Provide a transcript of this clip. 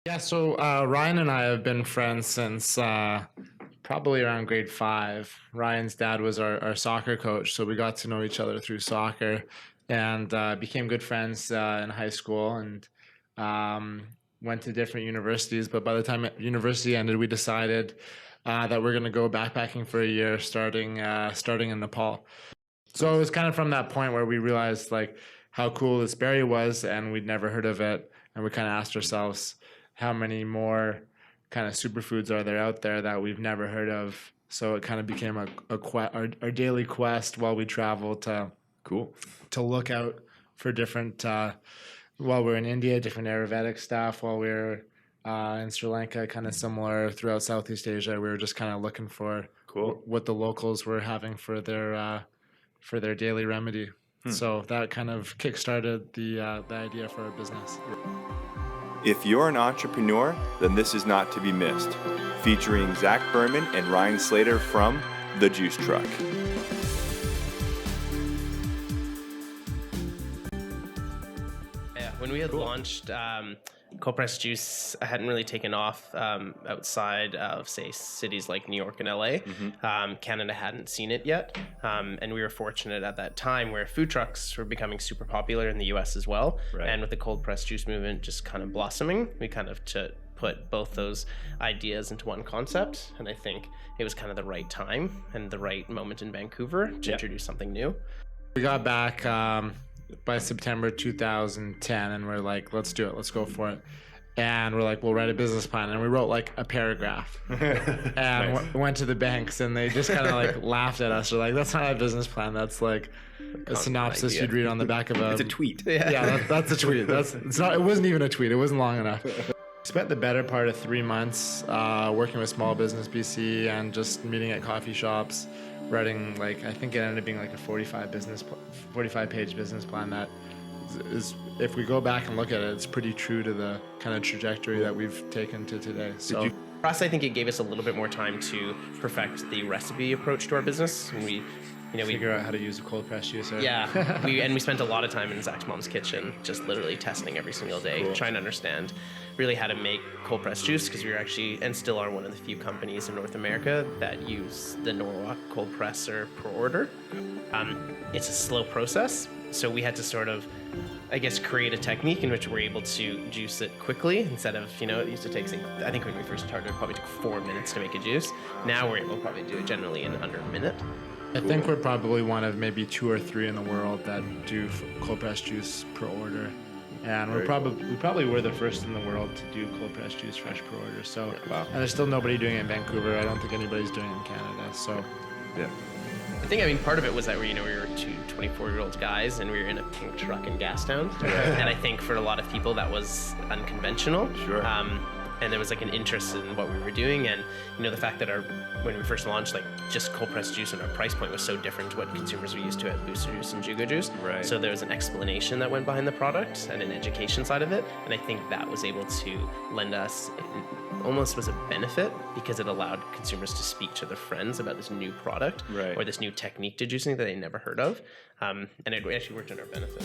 Yeah, so Ryan and I have been friends since probably around grade 5. Ryan's dad was our soccer coach, so we got to know each other through soccer and became good friends in high school and um, went to different universities. But by the time university ended, we decided that we're going to go backpacking for a year, starting in Nepal. So it was kind of from that point where we realized like how cool this berry was, and we'd never heard of it, and we kind of asked ourselves how many more kind of superfoods are there out there that we've never heard of. So it kind of became our daily quest while we travel Cool. to look out for different while we're in India, different Ayurvedic stuff. While we're in Sri Lanka, kind of similar throughout Southeast Asia. We were just kind of looking for Cool. what the locals were having for their daily remedy. So that kind of kickstarted the idea for our business. If you're an entrepreneur, then this is not to be missed. Featuring Zach Berman and Ryan Slater from The Juice Truck. Yeah, when we had launched cold pressed juice, I hadn't really taken off outside of, say, cities like New York and LA. Canada hadn't seen it yet. And we were fortunate at that time where food trucks were becoming super popular in the US as well. Right. And with the cold pressed juice movement just kind of blossoming, we kind of put both those ideas into one concept. And I think it was kind of the right time and the right moment in Vancouver to introduce something new. We got back by September 2010, and we're like, let's do it, let's go for it. And we're like, we'll write a business plan, and we wrote like a paragraph and Nice. went to the banks, and they just kind of like laughed at us. They're like, that's not a business plan, that's like a synopsis idea. you'd read on the back of a It's a tweet. that's a tweet. It wasn't even a tweet, it wasn't long enough. Spent the better part of 3 months working with Small Business BC and just meeting at coffee shops, writing, like, I think it ended up being like a 45-page business plan that is, if we go back and look at it, it's pretty true to the kind of trajectory that we've taken to today. So For us, I think it gave us a little bit more time to perfect the recipe approach to our business. And we figure out how to use a cold press juicer. Yeah, we spent a lot of time in Zach's mom's kitchen, just literally testing every single day, trying to understand really how to make cold pressed juice, because we were actually, and still are, one of the few companies in North America that use the Norwalk cold presser per order. It's a slow process, so we had to sort of, I guess, create a technique in which we're able to juice it quickly instead of, it used to take, I think when we first started, it probably took 4 minutes to make a juice. Now we're able to probably do it generally in under a minute. I think we're probably one of maybe 2 or 3 in the world that do cold pressed juice per order, and we probably were the first in the world to do cold pressed juice fresh per order. So, Wow. and there's still nobody doing it in Vancouver. I don't think anybody's doing it in Canada. So, Yeah. I think, part of it was that we were two 24-year-old guys and we were in a pink truck in Gastown. And I think for a lot of people that was unconventional. Sure. And there was like an interest in what we were doing, and the fact that when we first launched, like, just cold pressed juice and our price point was so different to what consumers were used to at Booster Juice and Jugo Juice. Right. So there was an explanation that went behind the product and an education side of it, and I think that was able to lend us, almost was a benefit, because it allowed consumers to speak to their friends about this new product Right. or this new technique to juicing that they never heard of, and it actually worked in our benefit.